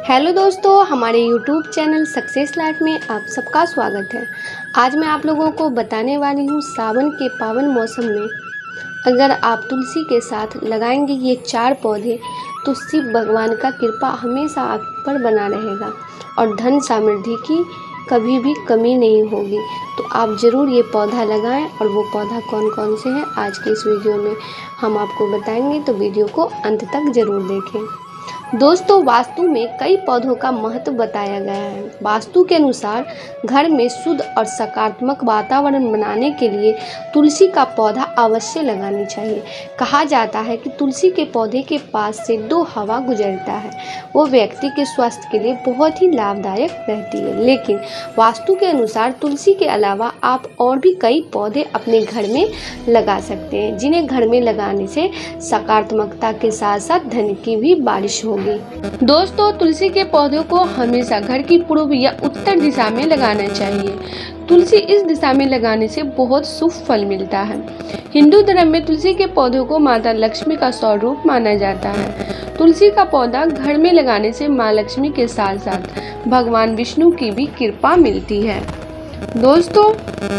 Hello दोस्तों, हमारे YouTube channel success life में आप सबका स्वागत है। आज मैं आप लोगों को बताने वाली हूँ सावन के पावन मौसम में अगर आप तुलसी के साथ लगाएंगे ये 4 पौधे तो शिव भगवान का कृपा हमेशा आप पर बना रहेगा और धन समृद्धि की कभी भी कमी नहीं होगी। तो आप ज़रूर ये पौधा लगाएं। और वो पौधा कौन कौन से हैं आज के इस वीडियो में हम आपको बताएंगे, तो वीडियो को अंत तक ज़रूर देखें। दोस्तों, वास्तु में कई पौधों का महत्व बताया गया है। वास्तु के अनुसार घर में शुद्ध और सकारात्मक वातावरण बनाने के लिए तुलसी का पौधा अवश्य लगानी चाहिए। कहा जाता है कि तुलसी के पौधे के पास से 2 हवा गुजरता है, वो व्यक्ति के स्वास्थ्य के लिए बहुत ही लाभदायक रहती है। लेकिन वास्तु के अनुसार तुलसी के अलावा आप और भी कई पौधे अपने घर में लगा सकते हैं, जिन्हें घर में लगाने से सकारात्मकता के साथ साथ धन की भी बारिश हो। दोस्तों, तुलसी के पौधों को हमेशा घर की पूर्व या उत्तर दिशा में लगाना चाहिए। तुलसी इस दिशा में लगाने से बहुत शुभ फल मिलता है। हिंदू धर्म में तुलसी के पौधों को माता लक्ष्मी का स्वरूप माना जाता है। तुलसी का पौधा घर में लगाने से माँ लक्ष्मी के साथ साथ भगवान विष्णु की भी कृपा मिलती है। दोस्तों,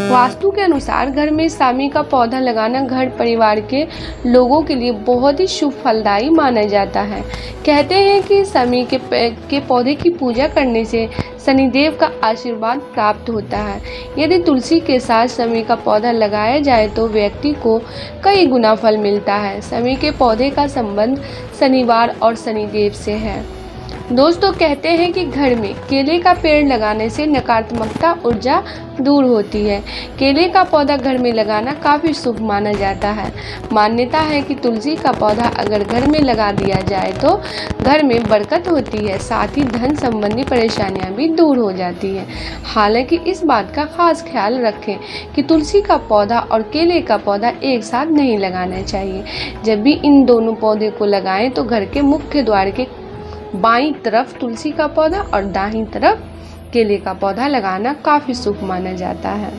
वास्तु के अनुसार घर में सामी का पौधा लगाना घर परिवार के लोगों के लिए बहुत ही शुभ फलदायी माना जाता है। कहते हैं कि सामी के पौधे की पूजा करने से शनिदेव का आशीर्वाद प्राप्त होता है। यदि तुलसी के साथ सामी का पौधा लगाया जाए तो व्यक्ति को कई गुना फल मिलता है। सामी के पौधे का संबंध शनिवार और शनिदेव से है। दोस्तों, कहते हैं कि घर में केले का पेड़ लगाने से नकारात्मकता ऊर्जा दूर होती है। केले का पौधा घर में लगाना काफ़ी शुभ माना जाता है। मान्यता है कि तुलसी का पौधा अगर घर में लगा दिया जाए तो घर में बरकत होती है, साथ ही धन संबंधी परेशानियां भी दूर हो जाती हैं। हालांकि इस बात का खास ख्याल रखें कि तुलसी का पौधा और केले का पौधा एक साथ नहीं लगाना चाहिए। जब भी इन दोनों पौधे को लगाएं तो घर के मुख्य द्वार के बाईं तरफ तुलसी का पौधा और दाहिनी तरफ केले का पौधा लगाना काफ़ी शुभ माना जाता है।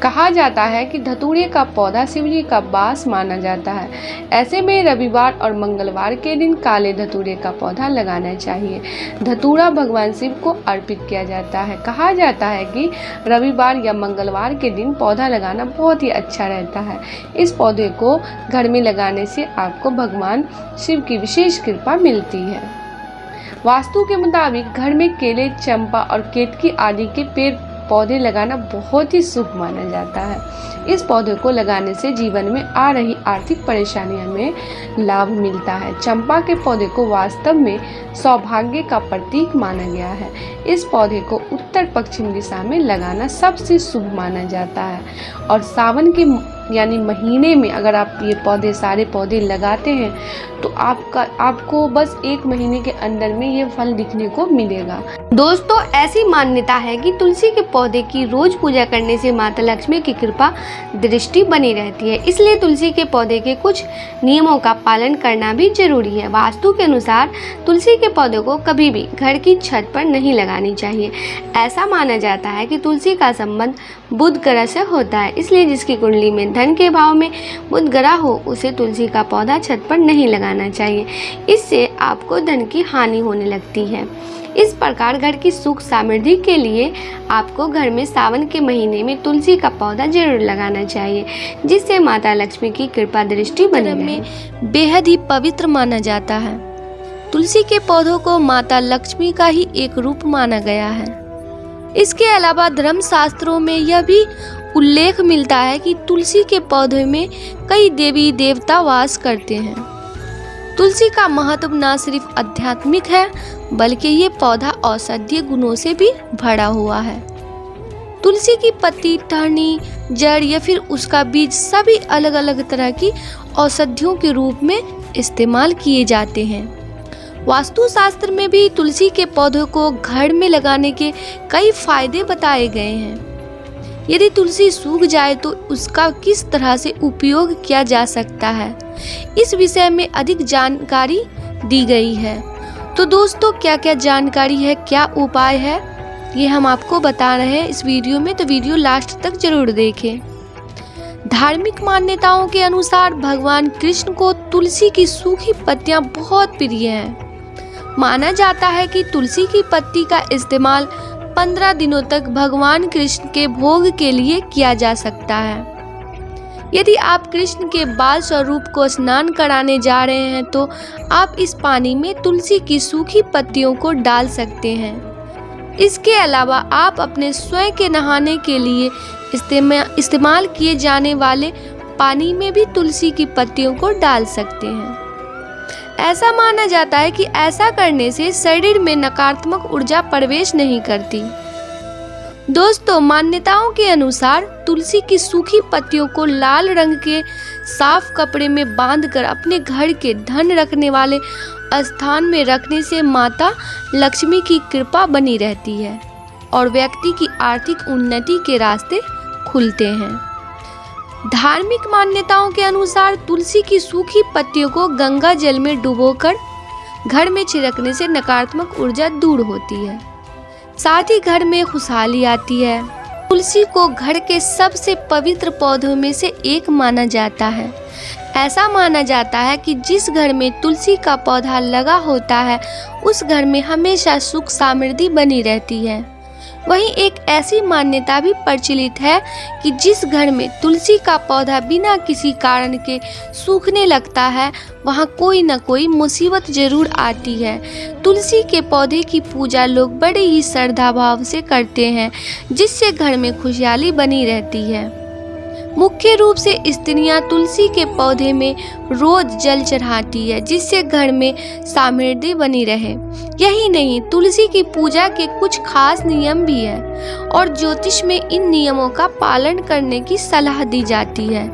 कहा जाता है कि धतूरे का पौधा शिवजी का वास माना जाता है। ऐसे में रविवार और मंगलवार के दिन काले धतूरे का पौधा लगाना चाहिए। धतूरा भगवान शिव को अर्पित किया जाता है। कहा जाता है कि रविवार या मंगलवार के दिन पौधा लगाना बहुत ही अच्छा रहता है। इस पौधे को घर में लगाने से आपको भगवान शिव की विशेष कृपा मिलती है। वास्तु के मुताबिक घर में केले, चंपा और केतकी आदि के पेड़ पौधे लगाना बहुत ही शुभ माना जाता है। इस पौधे को लगाने से जीवन में आ रही आर्थिक परेशानियों में लाभ मिलता है। चंपा के पौधे को वास्तव में सौभाग्य का प्रतीक माना गया है। इस पौधे को उत्तर पश्चिम दिशा में लगाना सबसे शुभ माना जाता है। और सावन के यानी महीने में अगर आप ये सारे पौधे लगाते हैं तो आपको बस 1 महीने के अंदर में ये फल दिखने को मिलेगा। दोस्तों, ऐसी मान्यता है कि तुलसी के पौधे की रोज पूजा करने से माता लक्ष्मी की कृपा दृष्टि बनी रहती है। इसलिए तुलसी के पौधे के कुछ नियमों का पालन करना भी जरूरी है। वास्तु के अनुसार तुलसी के पौधे को कभी भी घर की छत पर नहीं लगानी चाहिए। ऐसा माना जाता है कि तुलसी का संबंध बुध ग्रह से होता है, इसलिए जिसकी कुंडली में धन के भाव में बुध ग्रह हो उसे तुलसी का पौधा छत पर नहीं लगाना चाहिए। इससे आपको धन की हानि होने लगती है। इस प्रकार घर की सुख समृद्धि के लिए आपको घर में सावन के महीने में तुलसी का पौधा जरूर लगाना चाहिए, जिससे माता लक्ष्मी की कृपा दृष्टि बनी रहे। बेहद ही पवित्र माना जाता है। तुलसी के पौधों को माता लक्ष्मी का ही एक रूप माना गया है। इसके अलावा धर्म शास्त्रों में यह भी उल्लेख मिलता है कि तुलसी के पौधे में कई देवी देवता वास करते हैं। तुलसी का महत्व न सिर्फ आध्यात्मिक है बल्कि ये पौधा औषधीय गुणों से भी भरा हुआ है। तुलसी की पत्ती, टहनी, जड़ या फिर उसका बीज सभी अलग अलग तरह की औषधियों के रूप में इस्तेमाल किए जाते हैं। वास्तु शास्त्र में भी तुलसी के पौधों को घर में लगाने के कई फायदे बताए गए हैं। यदि तुलसी सूख जाए तो उसका किस तरह से उपयोग किया जा सकता है, इस विषय में अधिक जानकारी दी गई है। तो दोस्तों, क्या क्या जानकारी है, क्या उपाय है, ये हम आपको बता रहे हैं इस वीडियो में, तो वीडियो लास्ट तक जरूर देखें। धार्मिक मान्यताओं के अनुसार भगवान कृष्ण को तुलसी की सूखी पत्तियां बहुत प्रिय हैं। माना जाता है कि तुलसी की पत्ती का इस्तेमाल 15 दिनों तक भगवान कृष्ण के भोग के लिए किया जा सकता है। यदि आप कृष्ण के बाल स्वरूप को स्नान कराने जा रहे हैं तो आप इस पानी में तुलसी की सूखी पत्तियों को डाल सकते हैं। इसके अलावा आप अपने स्वयं के नहाने के लिए इस्तेमाल किए जाने वाले पानी में भी तुलसी की पत्तियों को डाल सकते हैं। ऐसा माना जाता है कि ऐसा करने से शरीर में नकारात्मक ऊर्जा प्रवेश नहीं करती। दोस्तों, मान्यताओं के अनुसार तुलसी की सूखी पत्तियों को लाल रंग के साफ कपड़े में बांधकर अपने घर के धन रखने वाले स्थान में रखने से माता लक्ष्मी की कृपा बनी रहती है और व्यक्ति की आर्थिक उन्नति के रास्ते खुलते हैं। धार्मिक मान्यताओं के अनुसार तुलसी की सूखी पत्तियों को गंगा जल में डुबोकर घर में छिड़कने से नकारात्मक ऊर्जा दूर होती है, साथ ही घर में खुशहाली आती है। तुलसी को घर के सबसे पवित्र पौधों में से एक माना जाता है। ऐसा माना जाता है कि जिस घर में तुलसी का पौधा लगा होता है उस घर में हमेशा सुख समृद्धि बनी रहती है। वहीं एक ऐसी मान्यता भी प्रचलित है कि जिस घर में तुलसी का पौधा बिना किसी कारण के सूखने लगता है वहां कोई न कोई मुसीबत जरूर आती है। तुलसी के पौधे की पूजा लोग बड़े ही श्रद्धा भाव से करते हैं, जिससे घर में खुशहाली बनी रहती है। मुख्य रूप से स्त्रियां तुलसी के पौधे में रोज जल चढ़ाती है, जिससे घर में समृद्धि बनी रहे। यही नहीं, तुलसी की पूजा के कुछ खास नियम भी है और ज्योतिष में इन नियमों का पालन करने की सलाह दी जाती है।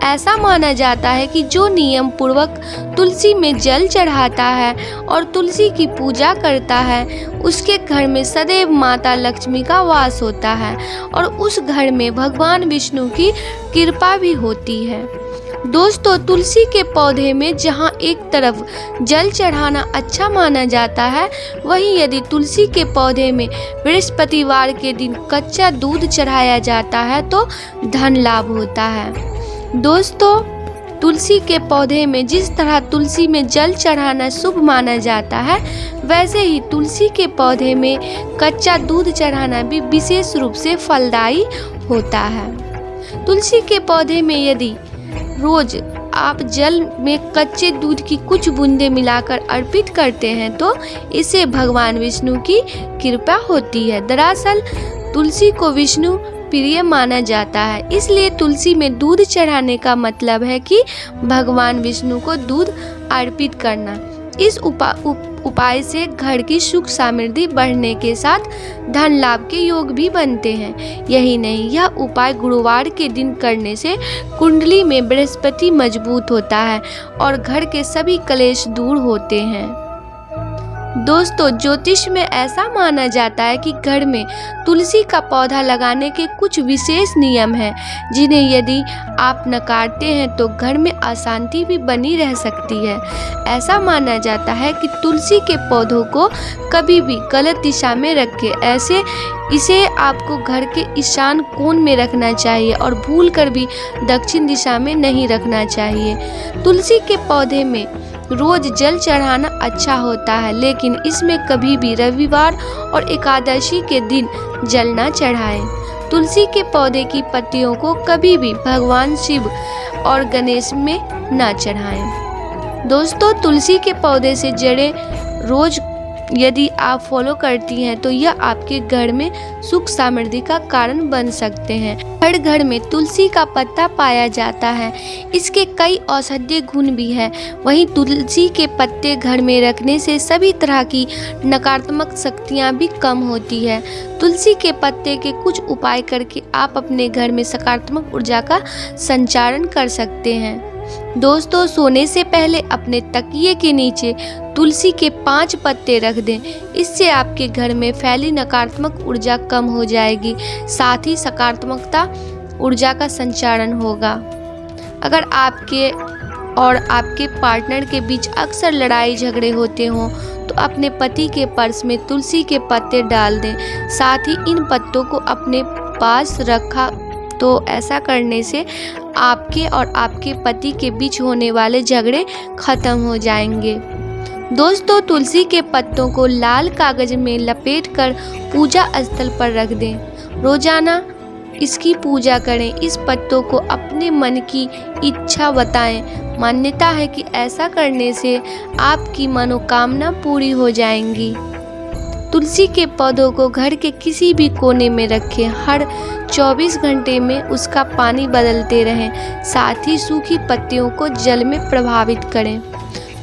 ऐसा माना जाता है कि जो नियम पूर्वक तुलसी में जल चढ़ाता है और तुलसी की पूजा करता है उसके घर में सदैव माता लक्ष्मी का वास होता है और उस घर में भगवान विष्णु की कृपा भी होती है। दोस्तों, तुलसी के पौधे में जहाँ एक तरफ जल चढ़ाना अच्छा माना जाता है, वहीं यदि तुलसी के पौधे में बृहस्पतिवार के दिन कच्चा दूध चढ़ाया जाता है तो धन लाभ होता है। दोस्तों, तुलसी के पौधे में जिस तरह तुलसी में जल चढ़ाना शुभ माना जाता है, वैसे ही तुलसी के पौधे में कच्चा दूध चढ़ाना भी विशेष रूप से फलदायी होता है। तुलसी के पौधे में यदि रोज आप जल में कच्चे दूध की कुछ बूंदें मिलाकर अर्पित करते हैं तो इससे भगवान विष्णु की कृपा होती है। दरअसल तुलसी को विष्णु प्रिय माना जाता है, इसलिए तुलसी में दूध चढ़ाने का मतलब है कि भगवान विष्णु को दूध अर्पित करना। इस उपाय से घर की सुख समृद्धि बढ़ने के साथ धन लाभ के योग भी बनते हैं। यही नहीं, यह उपाय गुरुवार के दिन करने से कुंडली में बृहस्पति मजबूत होता है और घर के सभी कलेश दूर होते हैं। दोस्तों, ज्योतिष में ऐसा माना जाता है कि घर में तुलसी का पौधा लगाने के कुछ विशेष नियम हैं, जिन्हें यदि आप नकारते हैं तो घर में अशांति भी बनी रह सकती है। ऐसा माना जाता है कि तुलसी के पौधों को कभी भी गलत दिशा में रखें। इसे आपको घर के ईशान कोण में रखना चाहिए और भूलकर भी दक्षिण दिशा में नहीं रखना चाहिए। तुलसी के पौधे में रोज जल चढ़ाना अच्छा होता है, लेकिन इसमें कभी भी रविवार और एकादशी के दिन जल न चढ़ाएं। तुलसी के पौधे की पत्तियों को कभी भी भगवान शिव और गणेश में न चढ़ाएं। दोस्तों, तुलसी के पौधे से जड़ें रोज यदि आप फॉलो करती हैं तो यह आपके घर में सुख समृद्धि का कारण बन सकते हैं। हर घर में तुलसी का पत्ता पाया जाता है, इसके कई औषधीय गुण भी हैं। वहीं तुलसी के पत्ते घर में रखने से सभी तरह की नकारात्मक शक्तियां भी कम होती है। तुलसी के पत्ते के कुछ उपाय करके आप अपने घर में सकारात्मक ऊर्जा का संचारण कर सकते हैं। दोस्तों, सोने से पहले अपने तकिए के नीचे तुलसी के 5 पत्ते रख दें। इससे आपके घर में फैली नकारात्मक ऊर्जा कम हो जाएगी, साथ ही सकारात्मकता ऊर्जा का संचारण होगा। अगर आपके और आपके पार्टनर के बीच अक्सर लड़ाई झगड़े होते हों तो अपने पति के पर्स में तुलसी के पत्ते डाल दें, साथ ही इन पत्तों को अपने पास रखा तो ऐसा करने से आपके और आपके पति के बीच होने वाले झगड़े खत्म हो जाएंगे। दोस्तों, तुलसी के पत्तों को लाल कागज में लपेटकर पूजा स्थल पर रख दें। रोजाना इसकी पूजा करें। इस पत्तों को अपने मन की इच्छा बताएं। मान्यता है कि ऐसा करने से आपकी मनोकामना पूरी हो जाएंगी। तुलसी के पौधों को घर के किसी भी कोने में रखें। हर 24 घंटे में उसका पानी बदलते रहें। साथ ही सूखी पत्तियों को जल में प्रभावित करें।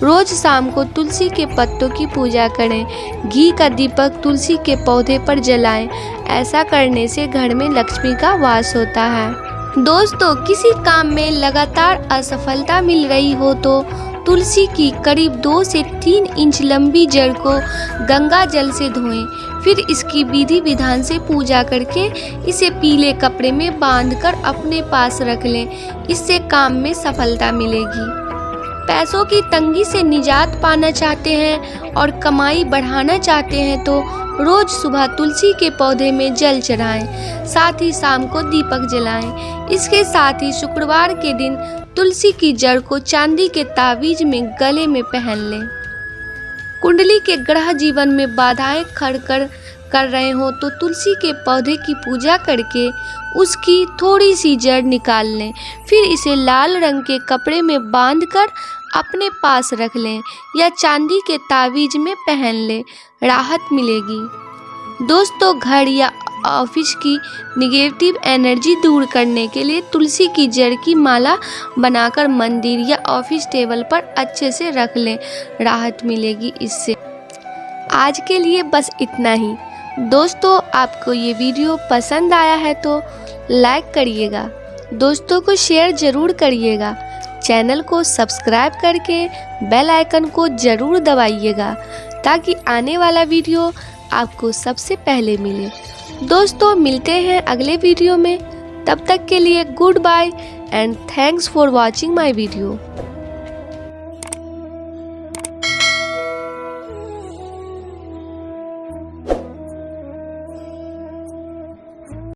रोज शाम को तुलसी के पत्तों की पूजा करें। घी का दीपक तुलसी के पौधे पर जलाएं। ऐसा करने से घर में लक्ष्मी का वास होता है। दोस्तों, किसी काम में लगातार असफलता मिल रही हो तो तुलसी की करीब 2 से 3 इंच लंबी जड़ को गंगा जल से धोएं। फिर इसकी विधि विधान से पूजा करके इसे पीले कपड़े में बांधकर अपने पास रख लें। इससे काम में सफलता मिलेगी। पैसों की तंगी से निजात पाना चाहते हैं और कमाई बढ़ाना चाहते हैं तो रोज सुबह तुलसी के पौधे में जल चढ़ाएं। साथ ही शाम को दीपक जलाएं। इसके साथ ही शुक्रवार के दिन तुलसी की जड़ को चांदी के तावीज में गले में पहन लें। कुंडली के ग्रह जीवन में बाधाएं खड़ कर रहे हो तो तुलसी के पौधे की पूजा करके उसकी थोड़ी सी जड़ निकाल लें। फिर इसे लाल रंग के कपड़े में बांधकर अपने पास रख लें या चांदी के तावीज में पहन लें। राहत मिलेगी। दोस्तों, घर या ऑफिस की निगेटिव एनर्जी दूर करने के लिए तुलसी की जड़ की माला बनाकर मंदिर या ऑफिस टेबल पर अच्छे से रख लें। राहत मिलेगी इससे। आज के लिए बस इतना ही। दोस्तों, आपको ये वीडियो पसंद आया है तो लाइक करिएगा। दोस्तों को शेयर ज़रूर करिएगा। चैनल को सब्सक्राइब करके बेल आइकन को ज़रूर दबाइएगा ताकि आने वाला वीडियो आपको सबसे पहले मिले। दोस्तों, मिलते हैं अगले वीडियो में। तब तक के लिए good bye and thanks for watching my video.